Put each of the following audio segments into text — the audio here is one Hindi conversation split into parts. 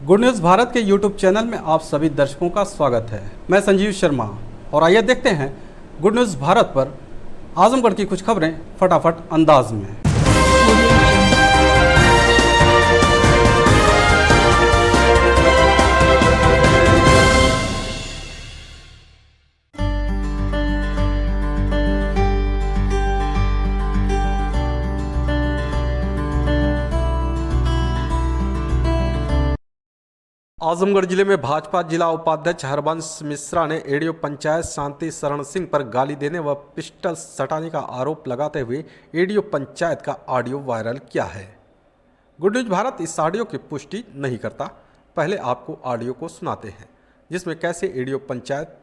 गुड न्यूज़ भारत के यूट्यूब चैनल में आप सभी दर्शकों का स्वागत है। मैं संजीव शर्मा और आइए देखते हैं गुड न्यूज़ भारत पर आजमगढ़ की कुछ खबरें फटाफट अंदाज में। आजमगढ़ जिले में भाजपा जिला उपाध्यक्ष हरबंश मिश्रा ने एडीओ पंचायत शांति शरण सिंह पर गाली देने व पिस्टल सटाने का आरोप लगाते हुए एडीओ पंचायत का ऑडियो वायरल किया है। गुड न्यूज भारत इस ऑडियो की पुष्टि नहीं करता। पहले आपको ऑडियो को सुनाते हैं जिसमें कैसे एडीओ पंचायत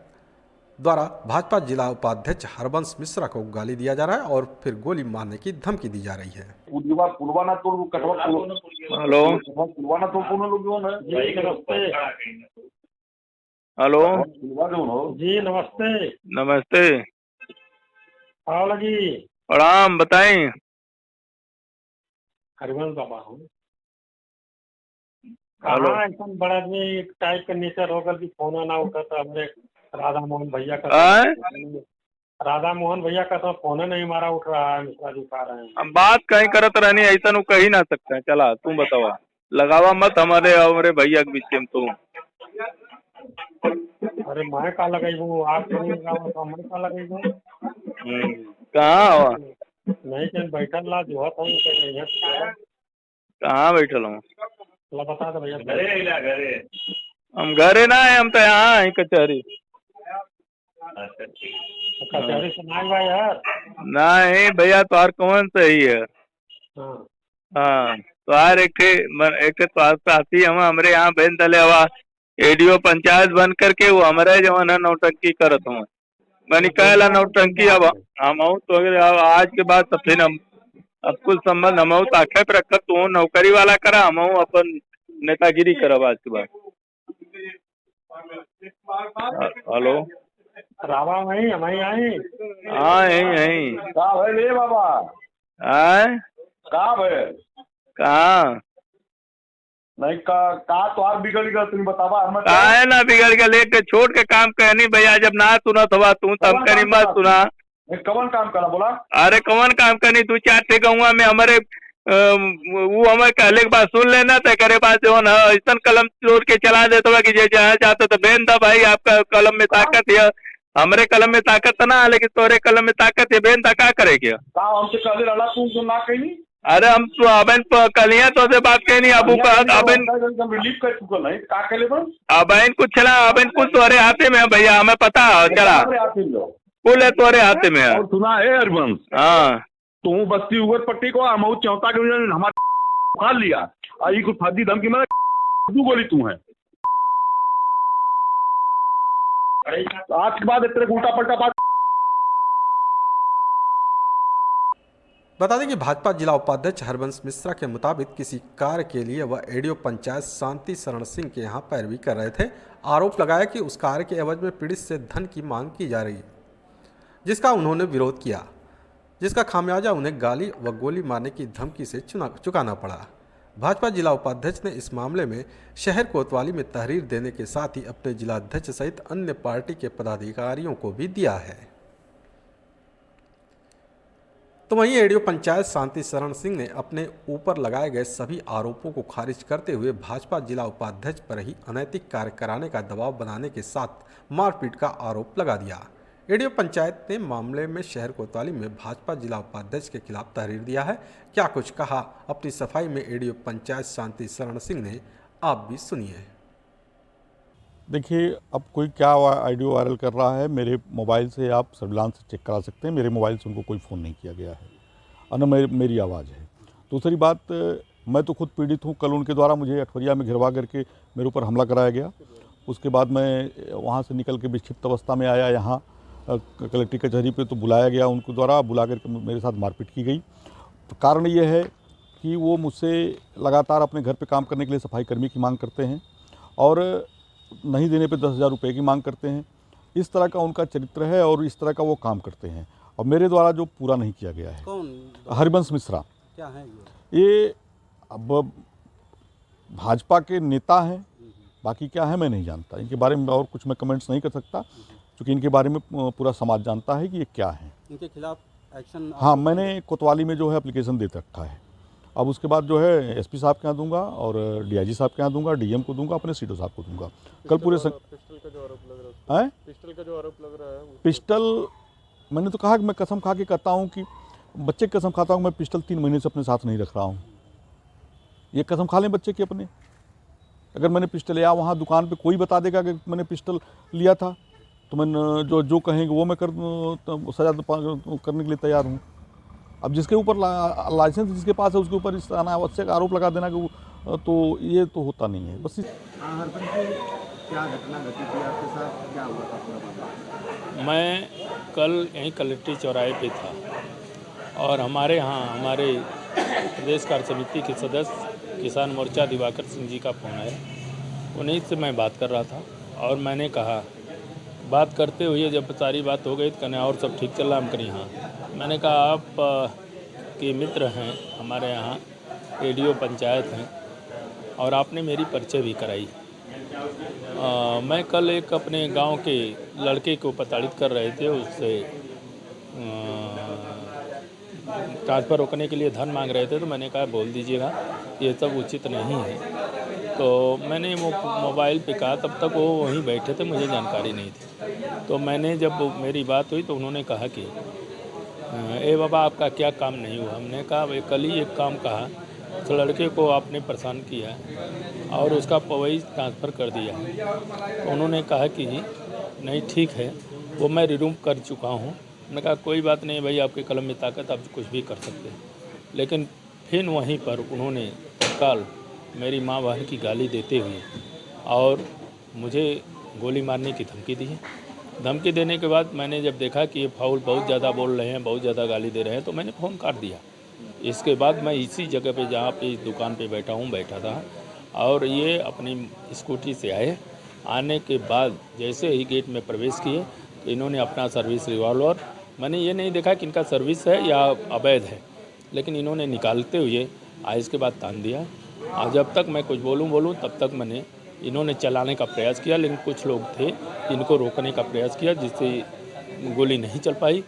द्वारा भाजपा जिला उपाध्यक्ष हरबंश मिश्रा को गाली दिया जा रहा है और फिर गोली मारने की धमकी दी जा रही है। हेलो हेलो जी नमस्ते। नमस्ते। हाँ लगी प्रणाम। बताएं। हरिवंश बाबा हूँ। हेलो। कहाँ एकदम बड़ा आदमी टाइप का नेचर होकर भी फोन ना उठा था हमने राधा मोहन भैया का। राधा मोहन भैया का तो फोन नहीं हमारा उठ रहा है। मिश्रा जी उठा रहे हैं। हम बात कहीं करत रहनी ऐसा नु कही ना सकते हैं। चला तुम बतावा लगावा मत हमारे और भैया के बीच में। तुम अरे मैं का लगाई हूँ आपको नहीं लगाऊंगा तो मैं का लगाई हूँ। कहाँ हो? नहीं कहीं बैठल ला जो है कहाँ बैठल हूँ? बता दो भैया। हम घरे ना है, हम तो यहाँ है कचहरी। कचहरी से ना भाई यार। नहीं भैया तोहार कौन सही है? हाँ हाँ तोहार एक साथी हम हमरे यहाँ बहन दले हवा एडीओ पंचायत बन करके वो हमारे जवान नौटंकी करत हूँ। मैंने कहला नौटंकी अब हम तो अगर आज के बाद तो फिर हम अब कुछ संबंध हम ताखे पे रखत तू नौकरी वाला करा हम अपन नेतागिरी करब आज के बाद। हेलो रावा वही हमारी आई। हाँ यही कहाँ भाई ले बाबा? कहाँ भाई? कहाँ नहीं कहाँ तो और बिगड़ गया तुम बतावा हमें। कहा है ना बिगड़ के लेके छोड़ के काम कहनी भैया जब ना सुना थवा तू तब करी मत सुना। कौन काम करा बोला? अरे कौन काम करनी तू चार ठे कहूँगा मैं हमारे वो हमें कहले के बाद सुन लेना तो करे पास जो ना ऐसा कलम तोड़ के चला देता कि जहाँ जाता तो बेन था भाई आपका कलम में ताकत है। हमारे कलम में ताकत ना लेकिन तोरे कलम में ताकत है। बेन था क्या करेगी? हमसे कहले रहा तू ना कहीं। अरे हम तो अबन कलिया तो से बात कहनी अबू का अबन रिलीफ कर चुका नहीं का कहले बस अबन कुछ चला अबन कुछ तोरे हाथे में भैया हमें पता चला कुल है तोरे हाथे में। और सुना है हरबंश। हाँ तू बस्ती उगर पट्टी को हम चौथा के हमारे उखाड़ लिया आई कुछ फर्जी धमकी में तू बोली तू है। आज के बाद इतने उल्टा पलटा बात। बता दें कि भाजपा जिला उपाध्यक्ष हरबंश मिश्रा के मुताबिक किसी कार्य के लिए वह एडीओ पंचायत शांति शरण सिंह के यहाँ पैरवी कर रहे थे। आरोप लगाया कि उस कार्य के एवज में पीड़ित से धन की मांग की जा रही है जिसका उन्होंने विरोध किया, जिसका खामियाजा उन्हें गाली व गोली मारने की धमकी से चुकाना पड़ा। भाजपा जिला उपाध्यक्ष ने इस मामले में शहर कोतवाली में तहरीर देने के साथ ही अपने जिलाध्यक्ष सहित अन्य पार्टी के पदाधिकारियों को भी दिया है। तो वहीं एडीओ पंचायत शांति शरण सिंह ने अपने ऊपर लगाए गए सभी आरोपों को खारिज करते हुए भाजपा जिला उपाध्यक्ष पर ही अनैतिक कार्य कराने का दबाव बनाने के साथ मारपीट का आरोप लगा दिया। एडीओ पंचायत ने मामले में शहर कोतवाली में भाजपा जिला उपाध्यक्ष के खिलाफ तहरीर दिया है। क्या कुछ कहा अपनी सफाई में एडीओ पंचायत शांति शरण सिंह ने, आप भी सुनिए। देखिए अब कोई क्या ऑडियो वायरल कर रहा है, मेरे मोबाइल से आप सर्विलांस से चेक करा सकते हैं। मेरे मोबाइल से उनको कोई फ़ोन नहीं किया गया है और न मेरी आवाज़ है। दूसरी बात, मैं तो खुद पीड़ित हूँ। कल उनके द्वारा मुझे अठवरिया में घिरवा करके मेरे ऊपर हमला कराया गया। उसके बाद मैं वहाँ से निकल के विक्षिप्त अवस्था में आया यहाँ कलेक्ट्री कचहरी पे, तो बुलाया गया उनको द्वारा, बुला करके मेरे साथ मारपीट की गई। तो कारण ये है कि वो मुझसे लगातार अपने घर पे काम करने के लिए सफाई कर्मी की मांग करते हैं और नहीं देने पे 10,000 रुपये की मांग करते हैं। इस तरह का उनका चरित्र है और इस तरह का वो काम करते हैं और मेरे द्वारा जो पूरा नहीं किया गया है। कौन? हरिवंश मिश्रा। क्या है ये अब भाजपा के नेता हैं, बाकी क्या है मैं नहीं जानता। इनके बारे में और कुछ मैं कमेंट्स नहीं कर सकता, क्योंकि इनके बारे में पूरा समाज जानता है कि ये क्या है। इनके खिलाफ एक्शन? हाँ, मैंने कोतवाली में जो है एप्लीकेशन दे रखा है। अब उसके बाद जो है एसपी साहब के यहाँ दूंगा और डीआईजी साहब के यहाँ दूंगा, डीएम को दूंगा, अपने सीडो साहब को दूंगा। कल पूरे पिस्टल का जो आरोप लग रहा है, पिस्टल का जो आरोप लग रहा है, पिस्टल मैंने तो कहा कि मैं कसम खा के कहता हूँ कि बच्चे की कसम खाता हूँ, मैं पिस्टल 3 महीने से अपने साथ नहीं रख रहा हूँ। ये कसम खा लें बच्चे की अपने। अगर मैंने पिस्टल लिया, वहाँ दुकान पे कोई बता देगा कि मैंने पिस्टल लिया था, तो मैं जो कहेंगे वो मैं सजा करने के लिए तैयार हूँ। अब जिसके ऊपर लाइसेंस जिसके पास है उसके ऊपर इस अनावश्यक आरोप लगा देना कि तो ये तो होता नहीं है। बस क्या घटना घटी थी आपके साथ, क्या हुआ था पूरा मामला? मैं कल यहीं कलेक्ट्री चौराहे पे था और हमारे यहाँ हमारे प्रदेश कार्य समिति के सदस्य किसान मोर्चा दिवाकर सिंह जी का फ़ोन आया। उन्हीं से मैं बात कर रहा था और मैंने कहा, बात करते हुए जब सारी बात हो गई तो कहने और सब ठीक चल रहा, हम करें हाँ। मैंने कहा आप के मित्र हैं हमारे यहाँ, एडीओ पंचायत हैं और आपने मेरी परिचय भी कराई। मैं कल एक अपने गांव के लड़के को प्रताड़ित कर रहे थे, उससे ट्रांसफ़र रोकने के लिए धन मांग रहे थे, तो मैंने कहा बोल दीजिएगा ये सब उचित नहीं है। तो मैंने मोबाइल पे कहा, तब तक वो वहीं बैठे थे, मुझे जानकारी नहीं थी। तो मैंने जब मेरी बात हुई तो उन्होंने कहा कि ए बाबा आपका क्या काम नहीं हुआ। हमने कहा भाई कल ही एक काम कहा, उस लड़के को आपने परेशान किया और उसका पवई ट्रांसफ़र कर दिया। तो उन्होंने कहा कि नहीं ठीक है, वो मैं रिमूव कर चुका हूँ। मैंने कहा कोई बात नहीं भाई, आपके कलम में ताकत, आप कुछ भी कर सकते हैं। लेकिन फिर वहीं पर उन्होंने तत्काल मेरी माँ बहन की गाली देते हुए और मुझे गोली मारने की धमकी दी है। धमकी देने के बाद मैंने जब देखा कि ये फाउल बहुत ज़्यादा बोल रहे हैं, बहुत ज़्यादा गाली दे रहे हैं, तो मैंने फ़ोन काट दिया। इसके बाद मैं इसी जगह पे जहाँ पे इस दुकान पे बैठा था और ये अपनी स्कूटी से आए। आने के बाद जैसे ही गेट में प्रवेश किए तो इन्होंने अपना सर्विस रिवॉल्वर, मैंने ये नहीं देखा कि इनका सर्विस है या अवैध है, लेकिन इन्होंने निकालते हुए आइस के बाद तान दिया। और जब तक मैं कुछ बोलूँ तब तक मैंने इन्होंने चलाने का प्रयास किया, लेकिन कुछ लोग थे इनको रोकने का प्रयास किया, जिससे गोली नहीं चल पाई।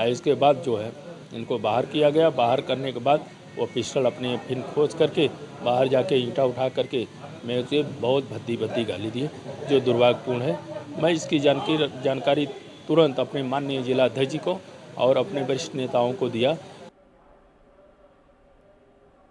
इसके बाद जो है इनको बाहर किया गया। बाहर करने के बाद वो पिस्टल अपने फिर खोज करके बाहर जाके ईंटा उठा करके मेरे से बहुत भद्दी गाली दी, जो दुर्भाग्यपूर्ण है। मैं इसकी जानकारी तुरंत अपने माननीय जिला अध्यक्ष जी को और अपने वरिष्ठ नेताओं को दिया।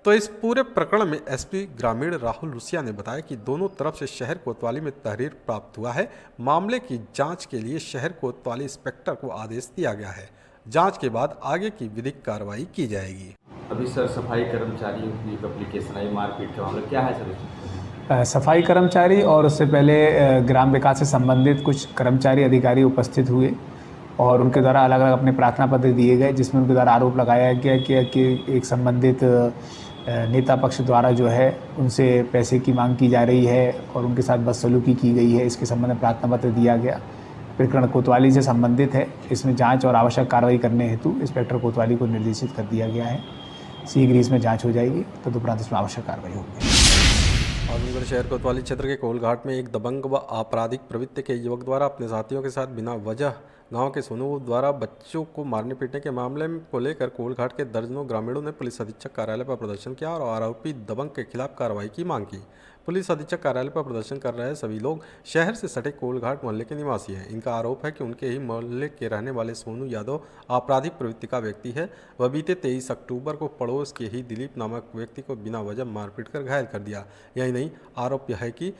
तो इस पूरे प्रकरण में एसपी ग्रामीण राहुल रुसिया ने बताया कि दोनों तरफ से शहर कोतवाली में तहरीर प्राप्त हुआ है। मामले की जांच के लिए शहर कोतवाली इंस्पेक्टर को आदेश दिया गया है। जांच के बाद आगे की विधिक कार्रवाई की जाएगी। अभी सर सफाई कर्मचारियों की एक एप्लीकेशन आई, मारपीट का मामला क्या है सर? सफाई कर्मचारी और उससे पहले ग्राम विकास से संबंधित कुछ कर्मचारी अधिकारी उपस्थित हुए और उनके द्वारा अलग अलग अपने प्रार्थना पत्र दिए गए, जिसमें उनके द्वारा आरोप लगाया गया कि एक संबंधित नेता पक्ष द्वारा जो है उनसे पैसे की मांग की जा रही है और उनके साथ बदसलूकी की गई है। इसके संबंध में प्रार्थना पत्र दिया गया। प्रकरण कोतवाली से संबंधित है। इसमें जांच और आवश्यक कार्रवाई करने हेतु इंस्पेक्टर कोतवाली को निर्देशित कर दिया गया है। शीघ्र इसमें जांच हो जाएगी, तदुपरांत इसमें आवश्यक कार्रवाई होगी। आजमगढ़ शहर कोतवाली क्षेत्र के कोलघाट में एक दबंग व आपराधिक प्रवृत्ति के युवक द्वारा अपने साथियों के साथ बिना वजह गांव के सोनू द्वारा बच्चों को मारने पीटने के मामले को लेकर कोलघाट के दर्जनों ग्रामीणों ने पुलिस अधीक्षक कार्यालय पर प्रदर्शन किया और आरोपी दबंग के खिलाफ कार्रवाई की मांग की। पुलिस अधीक्षक कार्यालय पर प्रदर्शन कर रहे सभी लोग शहर से सटे कोलघाट मोहल्ले के निवासी हैं। इनका आरोप है कि उनके ही मोहल्ले के रहने वाले सोनू यादव आपराधिक प्रवृत्ति का व्यक्ति है। वह बीते 23 अक्टूबर को पड़ोस के ही दिलीप नामक व्यक्ति को बिना वजह मारपीट कर घायल कर दिया। यही नहीं, आरोप यह है कि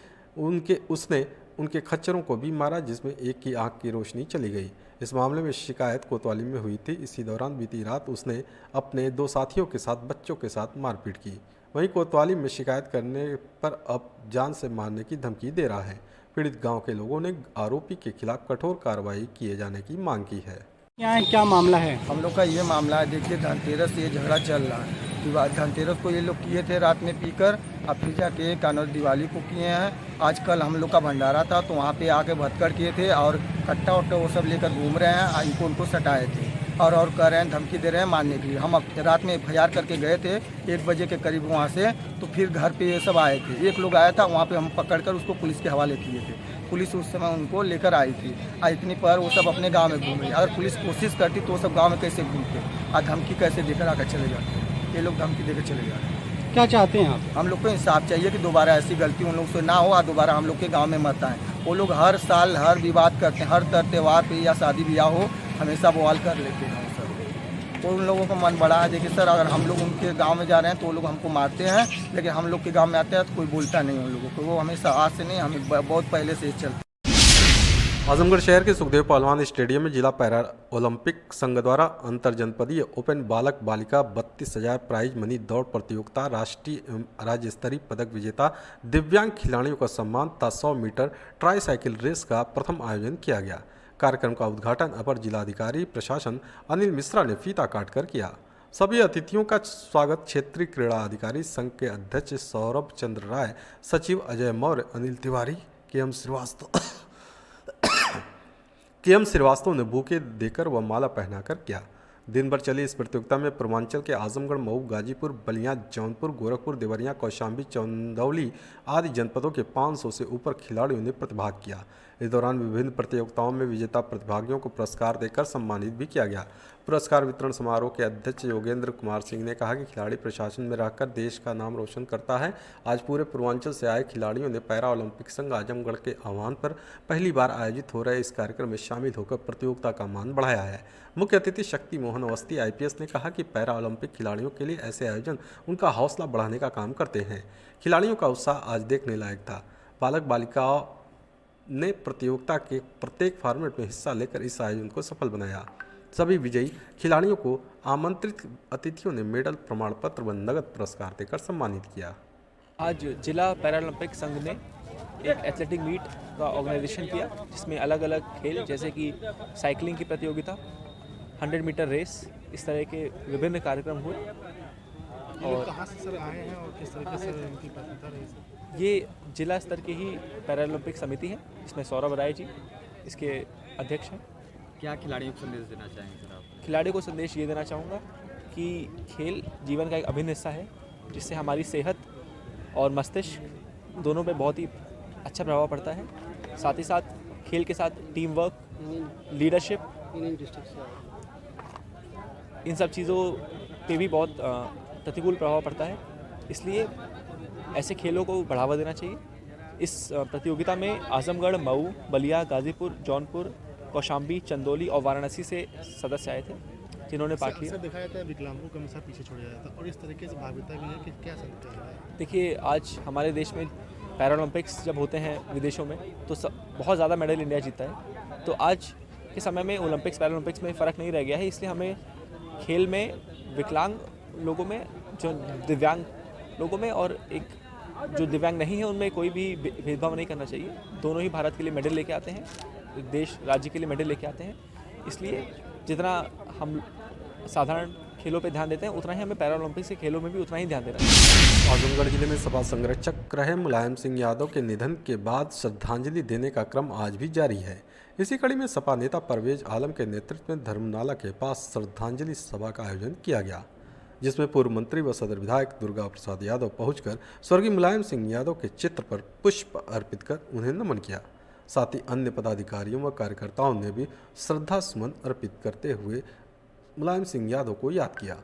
उसने उनके खच्चरों को भी मारा, जिसमें एक की आंख की रोशनी चली गई। इस मामले में शिकायत कोतवाली में हुई थी। इसी दौरान बीती रात उसने अपने 2 साथियों के साथ बच्चों के साथ मारपीट की। वहीं कोतवाली में शिकायत करने पर अब जान से मारने की धमकी दे रहा है। पीड़ित गांव के लोगों ने आरोपी के खिलाफ कठोर कार्रवाई किए जाने की मांग की है। यहाँ क्या मामला है? हम लोग का ये मामला है, देखिए धनतेरस से ये झगड़ा चल रहा है। धनतेरस को ये लोग किए थे रात में पीकर, अब फिर जाके कानून दिवाली को किए हैं। आजकल हम लोग का भंडारा था तो वहाँ पे आके भतकड़ किए थे और कट्टा वट्टा वो सब लेकर घूम रहे हैं। उनको सटाए थे। और कह रहे हैं, धमकी दे रहे हैं मारने के लिए। हम रात में FIR करके गए थे 1 बजे के करीब वहाँ से, तो फिर घर पे ये सब आए थे। एक लोग आया था, वहाँ पे हम पकड़कर उसको पुलिस के हवाले किए थे। पुलिस उस समय उनको लेकर आई थी। इतनी पर वो सब अपने गांव में घूम रही। अगर पुलिस कोशिश करती तो वो सब गांव में कैसे घूमते और धमकी कैसे देकर आकर चले जाते। ये लोग धमकी देकर चले जा रहे हैं। क्या चाहते हैं आप? हम लोग को इंसाफ चाहिए कि दोबारा ऐसी गलती उन लोग से ना हो और दोबारा हम लोग के गांव में मत आए। वो लोग हर साल हर विवाद करते हैं, हर त्यौहार पे या शादी ब्याह हो हमेशा बवाल कर लेते हैं सर। तो उन लोगों का मन बड़ा है। देखिए सर, अगर हम लोग उनके गांव में जा रहे हैं तो वो लोग हमको मारते हैं, लेकिन हम लोग के गांव में आते हैं तो कोई बोलता नहीं उन लोगों को। वो हमेशा आज से नहीं, हमें बहुत पहले से चलते। आजमगढ़ शहर के सुखदेव पहलवान स्टेडियम में जिला पैरा ओलंपिक संघ द्वारा अंतर जनपदीय ओपन बालक बालिका 32,000 प्राइज मनी दौड़ प्रतियोगिता, राष्ट्रीय एवं राज्य स्तरीय पदक विजेता दिव्यांग खिलाड़ियों का सम्मान तथा 100 मीटर ट्राई साइकिल रेस का प्रथम आयोजन किया गया। कार्यक्रम का उद्घाटन अपर जिलाधिकारी प्रशासन अनिल मिश्रा ने फीता काटकर किया। सभी अतिथियों का स्वागत क्षेत्रीय क्रीड़ा अधिकारी संघ के अध्यक्ष सौरभ चंद्र राय, सचिव अजय मौर्य, अनिल तिवारी, KM श्रीवास्तव ने बुके देकर व माला पहनाकर किया। दिन भर चली इस प्रतियोगिता में पूर्वांचल के आजमगढ़, मऊ, गाजीपुर, बलिया, जौनपुर, गोरखपुर, देवरिया, कौशाम्बी, चंदौली आदि जनपदों के 500 से ऊपर खिलाड़ियों ने प्रतिभाग किया। इस दौरान विभिन्न प्रतियोगिताओं में विजेता प्रतिभागियों को पुरस्कार देकर सम्मानित भी किया गया। पुरस्कार वितरण समारोह के अध्यक्ष योगेंद्र कुमार सिंह ने कहा कि खिलाड़ी प्रशासन में रहकर देश का नाम रोशन करता है। आज पूरे पूर्वांचल से आए खिलाड़ियों ने पैरा ओलंपिक संघ आजमगढ़ के आह्वान पर पहली बार आयोजित हो रहे इस कार्यक्रम में शामिल होकर प्रतियोगिता का मान बढ़ाया है। मुख्य अतिथि शक्ति मोहन अवस्थी IPS ने कहा कि पैरा ओलंपिक खिलाड़ियों के लिए ऐसे आयोजन उनका हौसला बढ़ाने का काम करते हैं। खिलाड़ियों का उत्साह आज देखने लायक था। बालक बालिकाओं ने प्रतियोगिता के प्रत्येक फॉर्मेट में हिस्सा लेकर इस आयोजन को सफल बनाया। सभी विजयी खिलाड़ियों को आमंत्रित अतिथियों ने मेडल, प्रमाण पत्र व नगद पुरस्कार देकर सम्मानित किया। आज जिला पैरालंपिक संघ ने एक एथलेटिक मीट का ऑर्गेनाइजेशन किया, जिसमें अलग अलग खेल जैसे कि साइकिलिंग की प्रतियोगिता, 100 मीटर रेस, इस तरह के विभिन्न कार्यक्रम हुए। और कहाँ से सर आए हैं और किस तरीके से इनकी प्रतियोगिता रही? ये जिला स्तर की ही पैरालंपिक समिति है, जिसमें सौरभ राय जी इसके अध्यक्ष हैं। क्या खिलाड़ियों को संदेश देना चाहेंगे सर आप? खिलाड़ियों को संदेश ये देना चाहूँगा कि खेल जीवन का एक अभिन्न हिस्सा है, जिससे हमारी सेहत और मस्तिष्क दोनों पे बहुत ही अच्छा प्रभाव पड़ता है। साथ ही साथ खेल के साथ टीम वर्क, लीडरशिप, इन सब चीज़ों पे भी बहुत प्रतिकूल प्रभाव पड़ता है। इसलिए ऐसे खेलों को बढ़ावा देना चाहिए। इस प्रतियोगिता में आजमगढ़, मऊ, बलिया, गाजीपुर, जौनपुर, कौशाम्बी, चंदौली और वाराणसी से सदस्य आए थे, जिन्होंने पार्ट लिया। दिखाया जाता है विकलांगों को हमेशा पीछे छोड़ा जाता है और इस तरीके से भावना भी है कि क्या सकते हैं? देखिए, आज हमारे देश में पैरालंपिक्स जब होते हैं विदेशों में तो बहुत ज़्यादा मेडल इंडिया जीता है। तो आज के समय में ओलंपिक्स पैरालंपिक्स में फ़र्क नहीं रह गया है। इसलिए हमें खेल में विकलांग लोगों में, जो दिव्यांग लोगों में और एक जो दिव्यांग नहीं है उनमें कोई भी भेदभाव नहीं करना चाहिए। दोनों ही भारत के लिए मेडल लेके आते हैं, देश राज्य के लिए मेडल लेके आते हैं। इसलिए जितना हम साधारण खेलों पे ध्यान देते हैं, उतना ही हमें पैरालंपिक्स के खेलों में भी उतना ही ध्यान देना चाहिए। आजमगढ़ जिले में सपा संरक्षक रहे मुलायम सिंह यादव के निधन के बाद श्रद्धांजलि देने का क्रम आज भी जारी है। इसी कड़ी में सपा नेता परवेज आलम के नेतृत्व में धर्मनाला के पास श्रद्धांजलि सभा का आयोजन किया गया, जिसमें पूर्व मंत्री व सदर विधायक दुर्गा प्रसाद यादव पहुंचकर स्वर्गीय मुलायम सिंह यादव के चित्र पर पुष्प अर्पित कर उन्हें नमन किया। साथ ही अन्य पदाधिकारियों व कार्यकर्ताओं ने भी श्रद्धा सुमन अर्पित करते हुए मुलायम सिंह यादव को याद किया।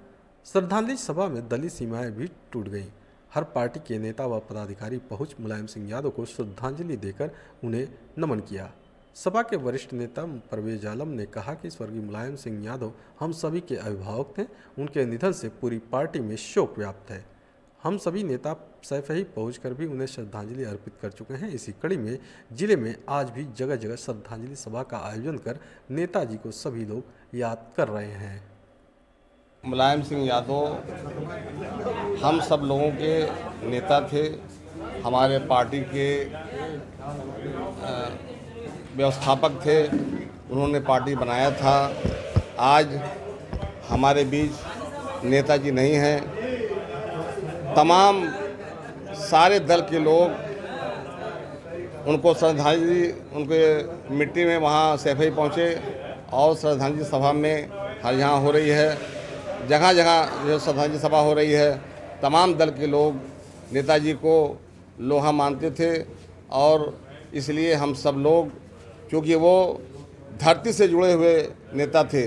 श्रद्धांजलि सभा में दलीय सीमाएं भी टूट गईं। हर पार्टी के नेता व पदाधिकारी पहुंच मुलायम सिंह यादव को श्रद्धांजलि देकर उन्हें नमन किया। सपा के वरिष्ठ नेता परवेज आलम ने कहा कि स्वर्गीय मुलायम सिंह यादव हम सभी के अभिभावक थे। उनके निधन से पूरी पार्टी में शोक व्याप्त है। हम सभी नेता सैफई पहुंचकर भी उन्हें श्रद्धांजलि अर्पित कर चुके हैं। इसी कड़ी में जिले में आज भी जगह जगह श्रद्धांजलि सभा का आयोजन कर नेताजी को सभी लोग याद कर रहे हैं। मुलायम सिंह यादव हम सब लोगों के नेता थे, हमारे पार्टी के व्यवस्थापक थे, उन्होंने पार्टी बनाया था। आज हमारे बीच नेताजी नहीं हैं। तमाम सारे दल के लोग उनको श्रद्धांजलि, उनके मिट्टी में वहाँ सैफई पहुँचे और श्रद्धांजलि सभा में हर यहाँ हो रही है, जगह जगह जो श्रद्धांजलि सभा हो रही है, तमाम दल के लोग नेताजी को लोहा मानते थे और इसलिए हम सब लोग, क्योंकि वो धरती से जुड़े हुए नेता थे।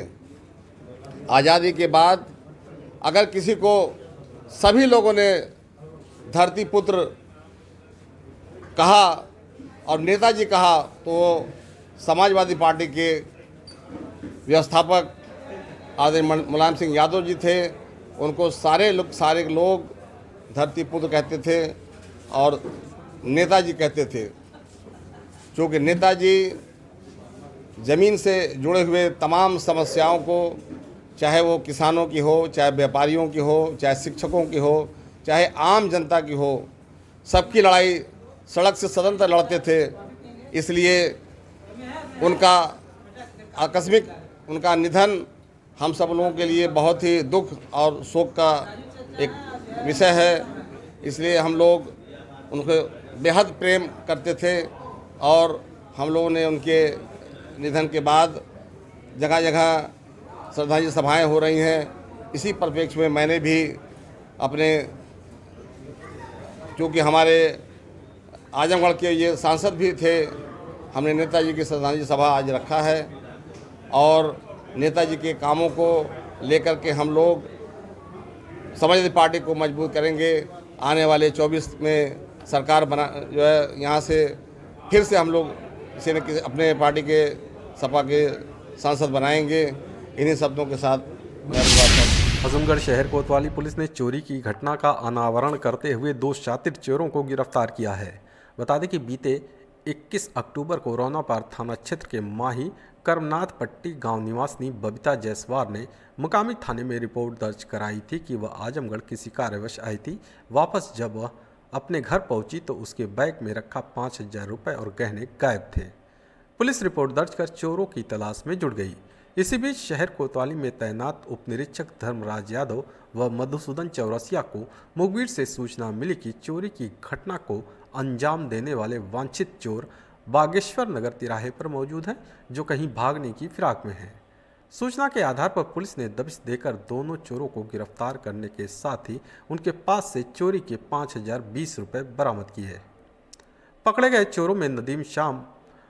आज़ादी के बाद अगर किसी को सभी लोगों ने धरती पुत्र कहा और नेताजी कहा तो समाजवादी पार्टी के व्यवस्थापक आदरणीय मुलायम सिंह यादव जी थे। उनको सारे लोग धरती पुत्र कहते थे और नेताजी कहते थे, क्योंकि नेताजी ज़मीन से जुड़े हुए तमाम समस्याओं को, चाहे वो किसानों की हो, चाहे व्यापारियों की हो, चाहे शिक्षकों की हो, चाहे आम जनता की हो, सबकी लड़ाई सड़क से सदन तक लड़ते थे। इसलिए उनका आकस्मिक उनका निधन हम सब लोगों के लिए बहुत ही दुख और शोक का एक विषय है। इसलिए हम लोग उनको बेहद प्रेम करते थे और हम लोगों ने उनके निधन के बाद जगह जगह श्रद्धांजलि सभाएं हो रही हैं। इसी परिप्रेक्ष्य में मैंने भी अपने, क्योंकि हमारे आजमगढ़ के ये सांसद भी थे, हमने नेताजी की श्रद्धांजलि सभा आज रखा है और नेताजी के कामों को लेकर के हम लोग समाजवादी पार्टी को मजबूत करेंगे। आने वाले 24 में सरकार बना जो है, यहाँ से फिर से हम लोग किसी न किसी अपने पार्टी के सपा के सांसद बनाएंगे। इन्हीं शब्दों के साथ मैं आजमगढ़ शहर कोतवाली पुलिस ने चोरी की घटना का अनावरण करते हुए 2 शातिर चोरों को गिरफ्तार किया है। बता दें कि बीते 21 अक्टूबर को रौनापार थाना क्षेत्र के माही करमनाथ पट्टी गांव निवासिनी बबीता जायसवाल ने मुकामी थाने में रिपोर्ट दर्ज कराई थी कि वह आजमगढ़ किसी कार्यवश आई थी। वापस जब वह अपने घर पहुंची तो उसके बैग में रखा 5,000 रुपये और गहने गायब थे। पुलिस रिपोर्ट दर्ज कर चोरों की तलाश में जुट गई। इसी बीच शहर कोतवाली में तैनात उप निरीक्षक धर्मराज यादव व मधुसूदन चौरसिया को मुखबिर से सूचना मिली कि चोरी की घटना को अंजाम देने वाले वांछित चोर बागेश्वर नगर तिराहे पर मौजूद हैं, जो कहीं भागने की फिराक में हैं। सूचना के आधार पर पुलिस ने दबिश देकर दोनों चोरों को गिरफ्तार करने के साथ ही उनके पास से चोरी के 5,020 रुपये बरामद किए। पकड़े गए चोरों में नदीम शाम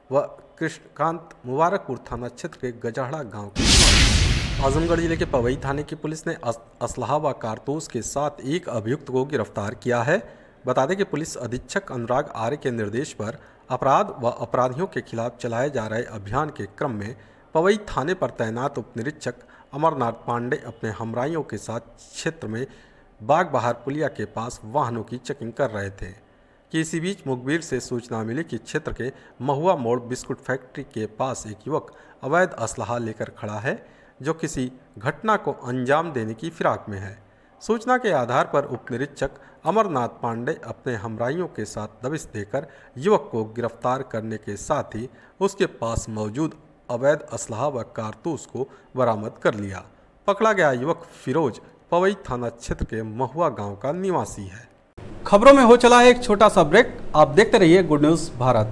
व कृष्णकांत मुबारकपुर थाना क्षेत्र के गजाहड़ा गांव के। आजमगढ़ जिले के पवई थाने की पुलिस ने असलहा व कारतूस के साथ एक अभियुक्त को गिरफ्तार किया है। बता दें कि पुलिस अधीक्षक अनुराग आर्य के निर्देश पर अपराध व अपराधियों के खिलाफ चलाए जा रहे अभियान के क्रम में पवई थाने पर तैनात उप निरीक्षक अमरनाथ पांडे अपने हमराइयों के साथ क्षेत्र में बाग बहार पुलिया के पास वाहनों की चेकिंग कर रहे थे कि इसी बीच मुखबिर से सूचना मिली कि क्षेत्र के महुआ मोड़ बिस्कुट फैक्ट्री के पास एक युवक अवैध असलहा लेकर खड़ा है, जो किसी घटना को अंजाम देने की फिराक में है। सूचना के आधार पर उप निरीक्षक अमरनाथ पांडे अपने हमराइयों के साथ दबिश देकर युवक को गिरफ्तार करने के साथ ही उसके पास मौजूद अवैध असलहा व कारतूस को बरामद कर लिया। पकड़ा गया युवक फिरोज पवई थाना क्षेत्र के महुआ गांव का निवासी है। खबरों में हो चला है एक छोटा सा ब्रेक। आप देखते रहिए गुड न्यूज भारत।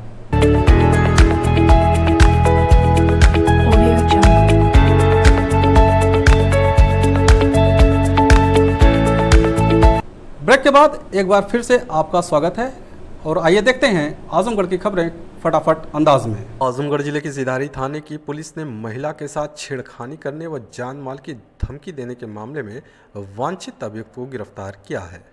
ब्रेक के बाद एक बार फिर से आपका स्वागत है और आइए देखते हैं आजमगढ़ की खबरें फटाफट अंदाज में। आजमगढ़ जिले की सिधारी थाने की पुलिस ने महिला के साथ छेड़खानी करने व जान माल की धमकी देने के मामले में वांछित अभियुक्त को गिरफ्तार किया है।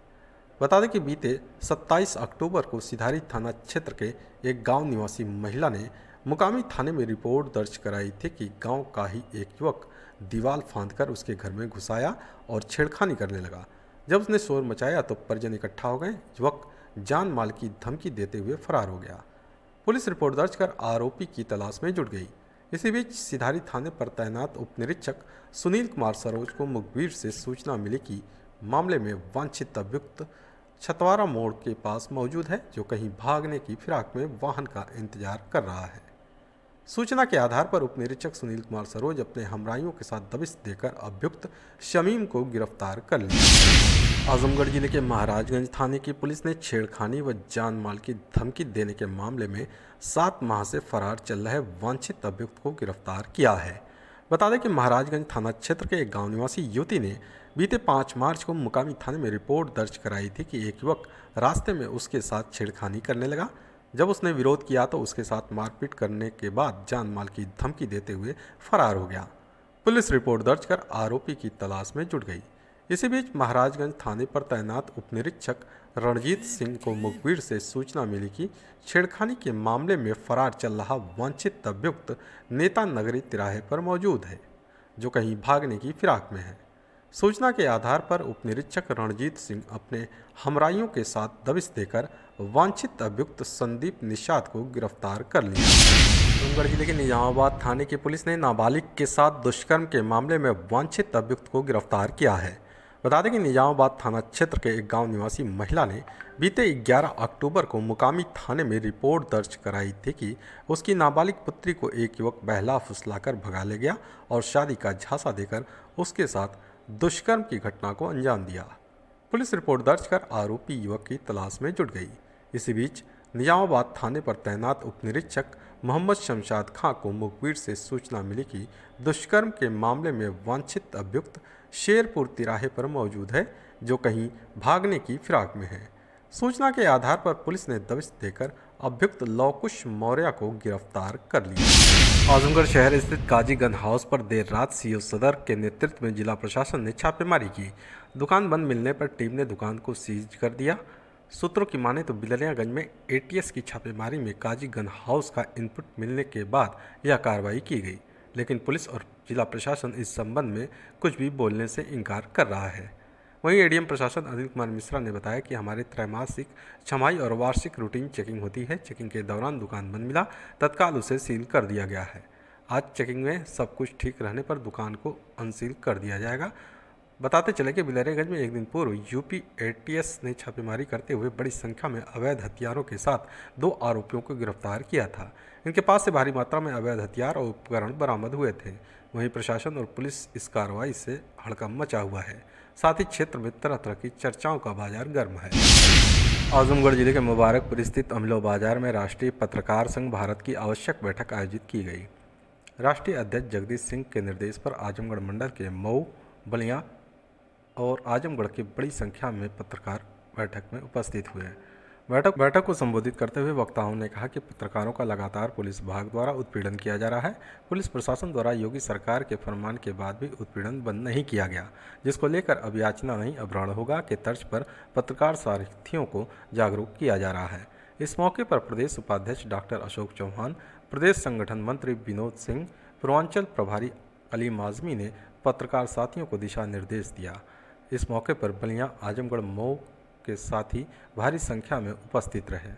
बता दें कि बीते 27 अक्टूबर को सिधारी थाना क्षेत्र के एक गांव निवासी महिला ने मुकामी थाने में रिपोर्ट दर्ज कराई थी कि गांव का ही एक युवक दीवार फांदकर उसके घर में घुस आया और छेड़खानी करने लगा। जब उसने शोर मचाया तो परिजन इकट्ठा हो गए। युवक जान माल की धमकी देते हुए फरार हो गया। पुलिस रिपोर्ट दर्ज कर आरोपी की तलाश में जुट गई। इसी बीच सिधारी थाने पर तैनात उप निरीक्षक सुनील कुमार सरोज को मुखबिर से सूचना मिली कि मामले में वांछित अभियुक्त छतवारा मोड़ के पास मौजूद है, जो कहीं भागने की फिराक में वाहन का इंतजार कर रहा है। सूचना के आधार पर उप निरीक्षक सुनील कुमार सरोज अपने हमराइयों के साथ दबिश देकर अभियुक्त शमीम को गिरफ्तार कर लिया। आजमगढ़ जिले के महाराजगंज थाने की पुलिस ने छेड़खानी व जान माल की धमकी देने के मामले में 7 माह से फरार चल रहे वांछित अभियुक्त को गिरफ्तार किया है। बता दें कि महाराजगंज थाना क्षेत्र के एक गांव निवासी युवती ने बीते 5 मार्च को मुकामी थाने में रिपोर्ट दर्ज कराई थी कि एक युवक रास्ते में उसके साथ छेड़खानी करने लगा। जब उसने विरोध किया तो उसके साथ मारपीट करने के बाद जान माल की धमकी देते हुए फरार हो गया। पुलिस रिपोर्ट दर्ज कर आरोपी की तलाश में जुट गई। इसी बीच महाराजगंज थाने पर तैनात उपनिरीक्षक रणजीत सिंह को मुखबिर से सूचना मिली कि छेड़खानी के मामले में फरार चल रहा वांछित अभियुक्त नेता नगरी तिराहे पर मौजूद है, जो कहीं भागने की फिराक में है। सूचना के आधार पर उपनिरीक्षक रणजीत सिंह अपने हमराइयों के साथ दबिश देकर वांछित अभियुक्त संदीप निषाद को गिरफ्तार कर लिया। आजमगढ़ जिले के निजामाबाद थाने की पुलिस ने नाबालिग के साथ दुष्कर्म के मामले में वांछित अभियुक्त को गिरफ्तार किया है। बता दें कि निजामाबाद थाना क्षेत्र के एक गांव निवासी महिला ने बीते 11 अक्टूबर को मुकामी थाने में रिपोर्ट दर्ज कराई थी कि उसकी नाबालिग पुत्री को एक युवक बहला फुसलाकर भगा ले गया और शादी का झांसा देकर उसके साथ दुष्कर्म की घटना को अंजाम दिया। पुलिस रिपोर्ट दर्ज कर आरोपी युवक की तलाश में जुट गई। इसी बीच निजामाबाद थाने पर तैनात उपनिरीक्षक मोहम्मद शमशाद खां को मुखबिर से सूचना मिली कि दुष्कर्म के मामले में वांछित अभियुक्त शेरपुर तिराहे पर मौजूद है, जो कहीं भागने की फिराक में है। सूचना के आधार पर पुलिस ने दबिश देकर अभियुक्त लौकुश मौर्य को गिरफ्तार कर लिया। आजमगढ़ शहर स्थित काजी गन हाउस पर देर रात सीओ सदर के नेतृत्व में जिला प्रशासन ने छापेमारी की। दुकान बंद मिलने पर टीम ने दुकान को सीज कर दिया। सूत्रों की माने तो बिलरियागंज में एटीएस की छापेमारी में काजी गन हाउस का इनपुट मिलने के बाद यह कार्रवाई की गई, लेकिन पुलिस और जिला प्रशासन इस संबंध में कुछ भी बोलने से इनकार कर रहा है। वहीं एडीएम प्रशासन अनिल कुमार मिश्रा ने बताया कि हमारे त्रैमासिक, छमाही और वार्षिक रूटीन चेकिंग होती है। चेकिंग के दौरान दुकान बंद मिला, तत्काल उसे सील कर दिया गया है। आज चेकिंग में सब कुछ ठीक रहने पर दुकान को अनसील कर दिया जाएगा। बताते चले कि बिलरियागंज में एक दिन पूर्व यूपी एटीएस ने छापेमारी करते हुए बड़ी संख्या में अवैध हथियारों के साथ 2 आरोपियों को गिरफ्तार किया था। इनके पास से भारी मात्रा में अवैध हथियार और उपकरण बरामद हुए थे। वहीं प्रशासन और पुलिस इस कार्रवाई से हड़कंप मचा हुआ है। साथ ही क्षेत्र में तरह तरह की चर्चाओं का बाजार गर्म है। आजमगढ़ जिले के मुबारकपुर स्थित अमलो बाजार में राष्ट्रीय पत्रकार संघ भारत की आवश्यक बैठक आयोजित की गई। राष्ट्रीय अध्यक्ष जगदीश सिंह के निर्देश पर आजमगढ़ मंडल के मऊ, बलिया और आजमगढ़ की बड़ी संख्या में पत्रकार बैठक में उपस्थित हुए। बैठक को संबोधित करते हुए वक्ताओं ने कहा कि पत्रकारों का लगातार पुलिस विभाग द्वारा उत्पीड़न किया जा रहा है। पुलिस प्रशासन द्वारा योगी सरकार के फरमान के बाद भी उत्पीड़न बंद नहीं किया गया, जिसको लेकर अब याचना नहीं अभ्रण होगा के तर्ज पर पत्रकार सारथियों को जागरूक किया जा रहा है। इस मौके पर प्रदेश उपाध्यक्ष डॉक्टर अशोक चौहान, प्रदेश संगठन मंत्री विनोद सिंह, पूर्वांचल प्रभारी अलीम आजमी ने पत्रकार साथियों को दिशा निर्देश दिया। इस मौके पर बलिया, आजमगढ़, मऊ के साथ ही भारी संख्या में उपस्थित रहे।